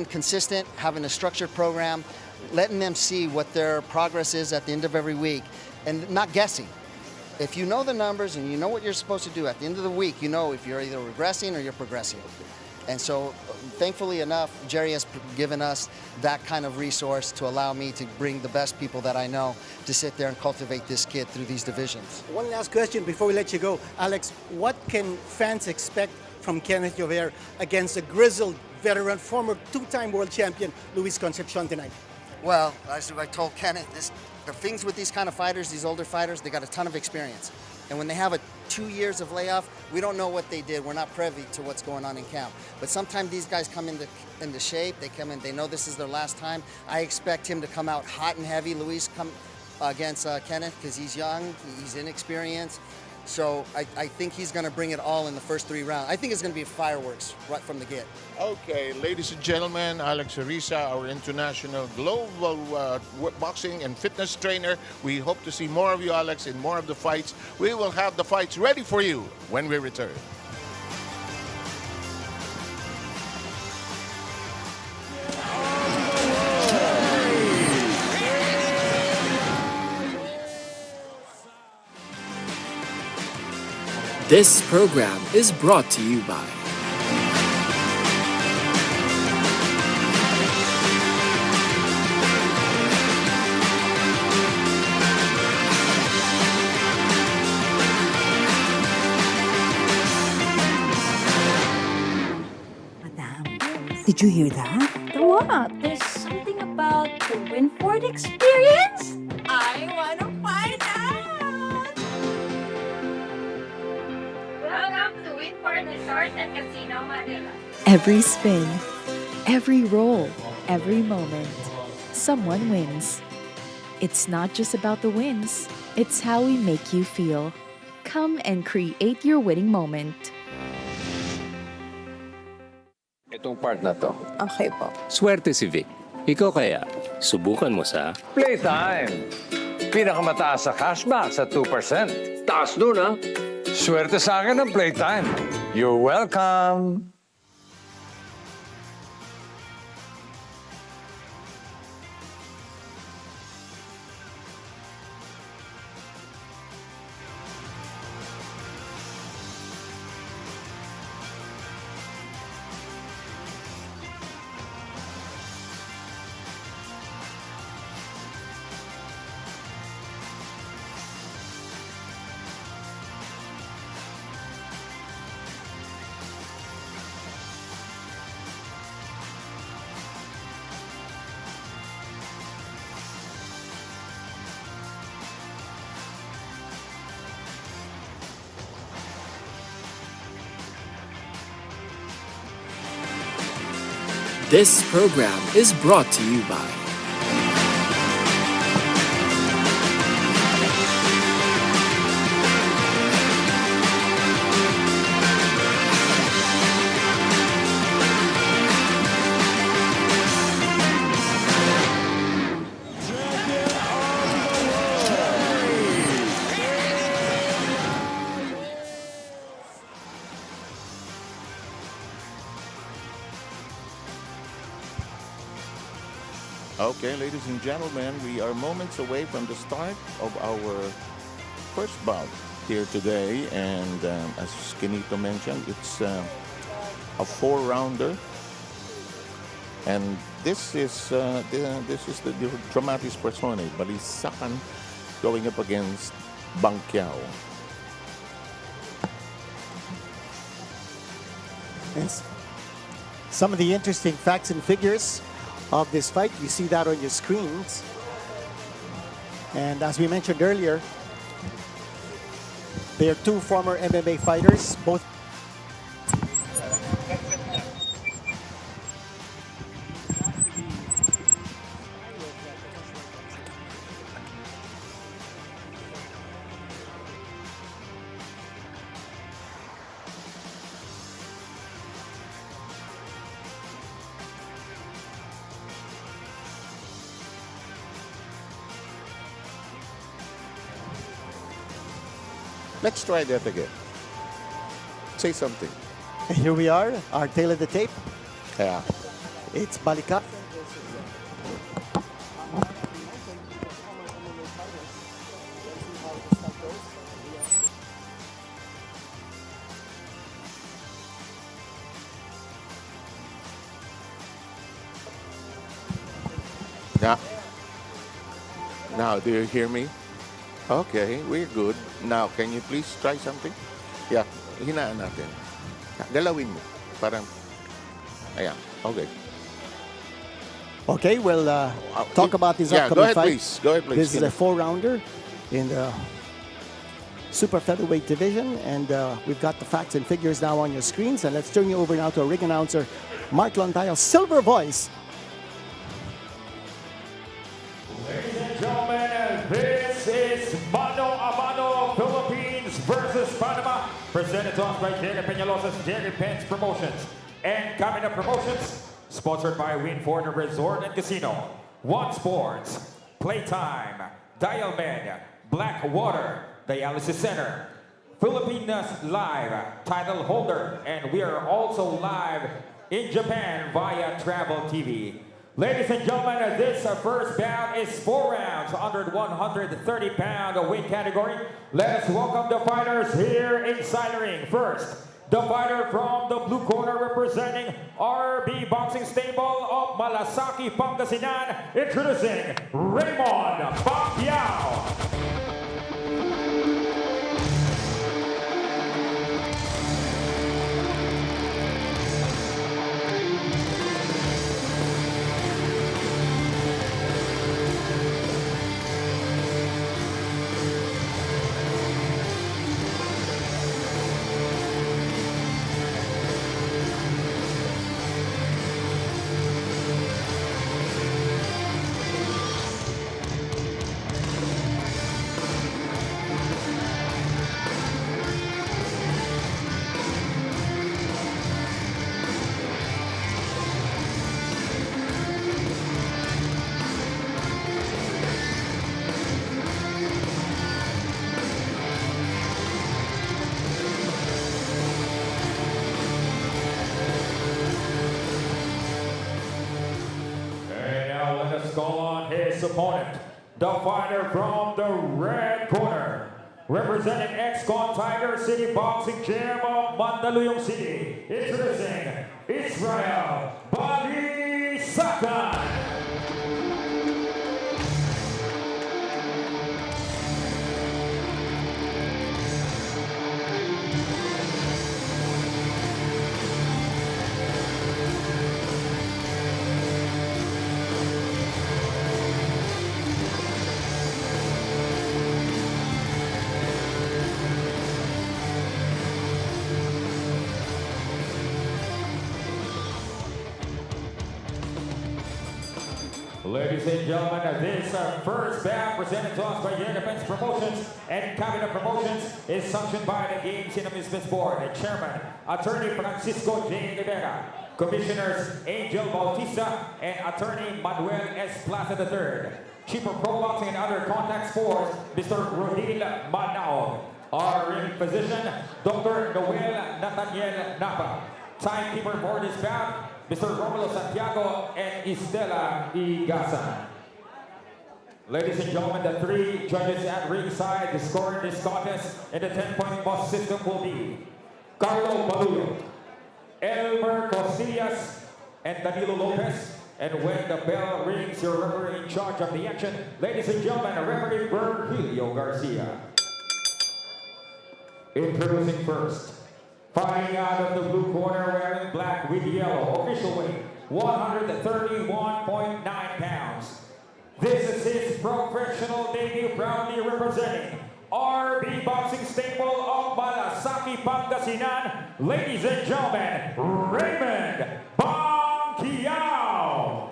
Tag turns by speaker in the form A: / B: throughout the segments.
A: Consistent, having a structured program, letting them see what their progress is at the end of every week, and not guessing. If you know the numbers and you know what you're supposed to do at the end of the week, you know if you're either regressing or you're progressing. And so, thankfully enough, Jerry has given us that kind of resource to allow me to bring the best people that I know to sit there and cultivate this kid through these divisions.
B: One last question before we let you go. Alex, what can fans expect from Kenneth Llover against a grizzled veteran, former two-time world champion, Luis Concepcion tonight?
A: Well, as I told Kenneth, the things with these kind of fighters, these older fighters, they got a ton of experience. And when they have 2 years of layoff, we don't know what they did. We're not privy to what's going on in camp. But sometimes these guys come into shape. They come in, they know this is their last time. I expect him to come out hot and heavy. Luis come against Kenneth because he's young, he's inexperienced. So I think he's going to bring it all in the first 3 rounds. I think it's going to be fireworks right from the get.
C: Okay, ladies and gentlemen, Alex Arisa, our international global boxing and fitness trainer. We hope to see more of you, Alex, in more of the fights. We will have the fights ready for you when we return.
D: This program is brought to you by
E: Madam, did you hear that?
F: The what? There's something about the Winford experience? I want to find out! Welcome to Winford Resort and Casino Manila.
G: Every spin, every roll, every moment, someone wins. It's not just about the wins, it's how we make you feel. Come and create your winning moment.
H: Itong part na to.
E: Okay po.
H: Swerte si Vic. Ikaw kaya, subukan mo sa
I: Playtime! Pinakamataas sa cashback sa 2%. Taas nun, ha? Swerte sa akin ng Playtime. You're welcome!
D: This program is brought to you by
C: Okay, ladies and gentlemen, we are moments away from the start of our first bout here today. And as Kenito mentioned, it's a 4-rounder. And this is the dramatis personae, Balisacan going up against Bangkiao.
B: Yes. Some of the interesting facts and figures of this fight, you see that on your screens. And as we mentioned earlier, they are 2 former MMA fighters, both
C: Let's try that again. Say something.
B: here we are, our tail of the tape.
C: Yeah.
B: It's Balikat.
C: Now, do you hear me? Okay, we're good. Now, can you please try something? Yeah, hinaan natin. Galawin mo. Parang, ayan, okay.
B: Okay, we'll talk about this
C: Yeah,
B: upcoming
C: go ahead,
B: fight.
C: please. Go ahead, please.
B: This is a 4-rounder in the super featherweight division, and we've got the facts and figures now on your screens. And let's turn you over now to our ring announcer, Mark Lontayo, Silver Voice.
J: Ladies and gentlemen, this is Mano a Mano, Philippines versus Panama, presented to us by Jerry Peñalos's Jerry Pence Promotions and Camina Promotions, sponsored by Winford Resort and Casino, One Sports, Playtime, Dialmed, Blackwater, Dialysis Center, Filipinas Live, title holder, and we are also live in Japan via Travel TV. Ladies and gentlemen, this first bout is 4 rounds under the 130-pound weight category. Let us welcome the fighters here inside the ring. First, the fighter from the blue corner representing RB Boxing Stable of Malasaki, Pangasinan, introducing Raymond Pacquiao. Call on his opponent, the fighter from the red corner, representing ex-con Tiger City Boxing Gym of Mandaluyong City, introducing Israel Balisakan. Ladies and gentlemen, this first bout presented to us by Defense Promotions and Camina Promotions is sanctioned by the Games and Amusements Board, Chairman, Attorney Francisco J. Rivera, Commissioners Angel Bautista and Attorney Manuel S. Plaza III, Chief of Pro Boxing and Other Contact Sports, Mr. Rodil Manao. Our ring physician, Dr. Noel Nathaniel Napa. Timekeeper for this bout, Mr. Romulo Santiago and Estela Igasan. Ladies and gentlemen, the 3 judges at ringside scoring this contest in the 10-point boss system will be Carlo Baluyo, Elmer Costillas, and Danilo Lopez. And when the bell rings, your referee in charge of the action, ladies and gentlemen, referee Virgilio Garcia. Introducing first, fighting out of the blue corner wearing black with yellow, official weight 131.9 pounds. This is his professional debut, proudly representing RB Boxing Stable of Malasaki, Pangasinan. Ladies and gentlemen, Raymond Pacquiao.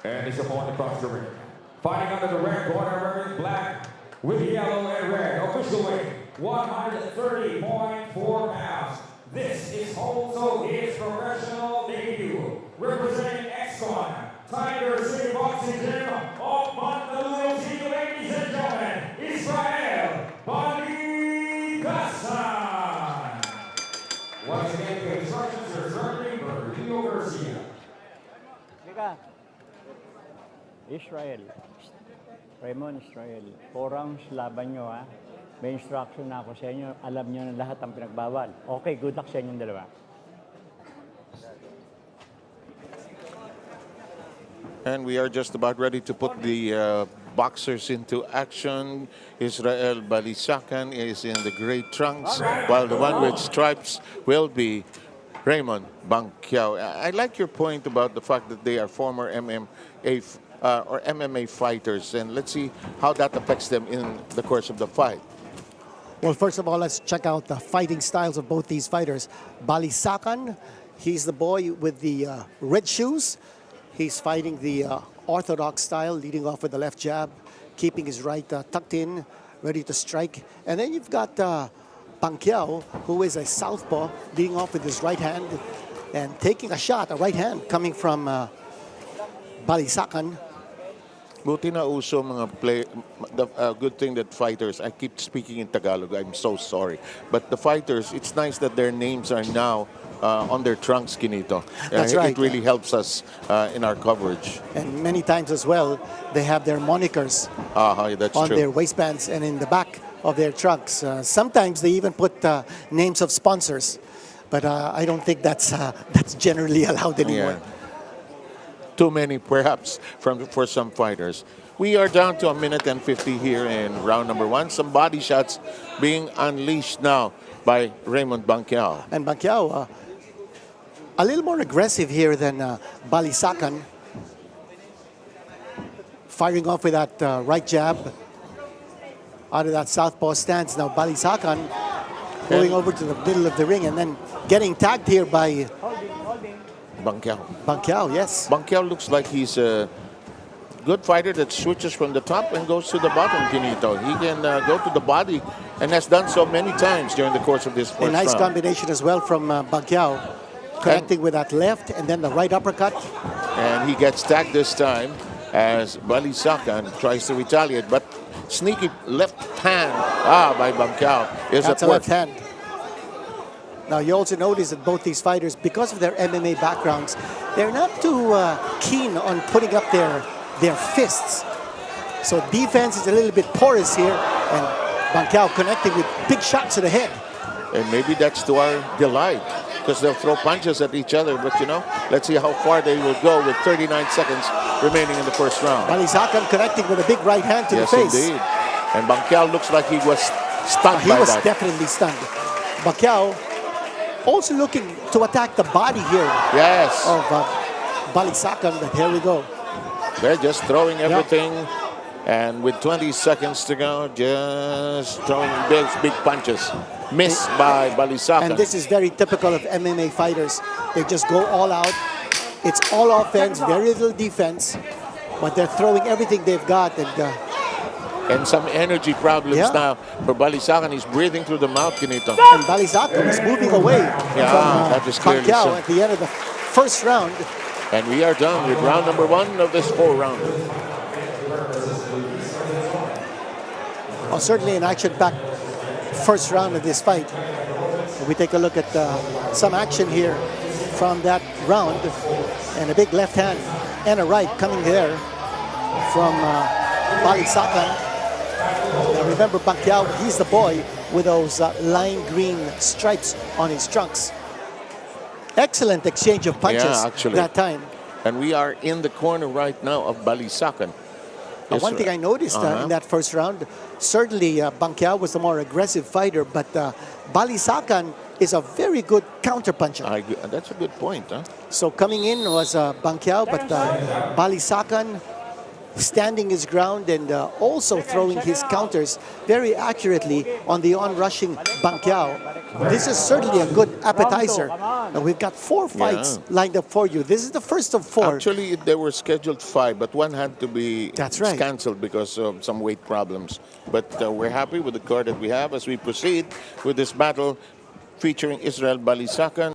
J: And his opponent across the ring, fighting out of the red corner wearing black with yellow and red, official weight 130.4 pounds. This is also his professional debut, representing ex-con Tiger City Boxing Gym of Mandaluyong City. Ladies and gentlemen, Israel Balisakan. Once again, the instructions are certainly
K: Israel. Raymond Israel. 4 rounds laban nyo ha. May instruction na ako sa inyo. Alam nyo na lahat ang pinagbawal. Okay, good luck sa inyong dalawa.
C: And we are just about ready to put the boxers into action. Israel Balisacan is in the gray trunks, while the one with stripes will be Raymond Banquiao. I like your point about the fact that they are former MMA fighters, and let's see how that affects them in the course of the fight.
B: Well, first of all, let's check out the fighting styles of both these fighters. Balisacan, he's the boy with the red shoes. He's fighting the orthodox style, leading off with the left jab, keeping his right tucked in, ready to strike. And then you've got Banquiao, who is a southpaw, leading off with his right hand and taking a shot, a right hand coming from Balisacan.
C: Buti na uso mga play. The good thing that fighters, I keep speaking in Tagalog, I'm so sorry. But the fighters, it's nice that their names are now on their trunks, Kinito.
B: That's right.
C: It really helps us in our coverage.
B: And many times as well, they have their monikers
C: that's
B: on
C: true.
B: their waistbands and in the back of their trunks. Sometimes they even put names of sponsors. But I don't think that's generally allowed anymore.
C: Yeah. Too many, perhaps, for some fighters. We are down to 1:50 here in round number 1. Some body shots being unleashed now by Raymond Banquiao.
B: And Banquiao, a little more aggressive here than Balisacan. Firing off with that right jab out of that southpaw stance. Now Balisacan going over to the middle of the ring and then getting tagged here by
C: Banquiao.
B: Banquiao, yes.
C: Banquiao looks like he's a good fighter that switches from the top and goes to the bottom, Kinito. He can go to the body and has done so many times during the course of this first
B: A nice
C: round.
B: combination as well from Banquiao, connecting with that left and then the right uppercut.
C: And he gets tagged this time as Balisacan tries to retaliate, but sneaky left hand by Banquiao is
B: That's
C: at
B: a
C: work.
B: left hand. Now, you also notice that both these fighters, because of their MMA backgrounds, they're not too keen on putting up their fists. So defense is a little bit porous here, and Banquiao connecting with big shots to the head.
C: And maybe that's to our delight, because they'll throw punches at each other. But, let's see how far they will go with 39 seconds remaining in the first round.
B: Balisacan connecting with a big right hand to the face.
C: Yes, indeed. And Banquiao looks like he was stunned by that.
B: He was definitely stunned. Banquiao also looking to attack the body here of Balisacan, but here we go.
C: They're just throwing everything, and with 20 seconds to go, just throwing big punches. Missed by Balisacan.
B: And this is very typical of MMA fighters. They just go all out. It's all offense, very little defense, but they're throwing everything they've got.
C: And some energy problems now for Balisacan. He's breathing through the mouth, Kinito.
B: And Balisacan is moving away from
C: that is clearly
B: Banquiao at the end of the first round.
C: And we are done with round number 1 of this 4-round.
B: Well, certainly an action-packed first round of this fight. We take a look at some action here from that round, and a big left hand and a right coming there from Balisacan. Now remember, Banquiao, he's the boy with those lime green stripes on his trunks. Excellent exchange of punches that time.
C: And we are in the corner right now of Balisacan.
B: One thing I noticed in that first round, certainly Banquiao was the more aggressive fighter, but Balisacan is a very good counter-puncher.
C: That's a good point, huh?
B: So coming in was Banquiao, but Balisacan standing his ground and also throwing his counters very accurately on the on-rushing Banquiao. This is certainly a good appetizer. And we've got 4 fights lined up for you. This is the first of 4.
C: Actually, there were scheduled 5, but one had to be canceled because of some weight problems. But we're happy with the card that we have as we proceed with this battle featuring Israel Balisacan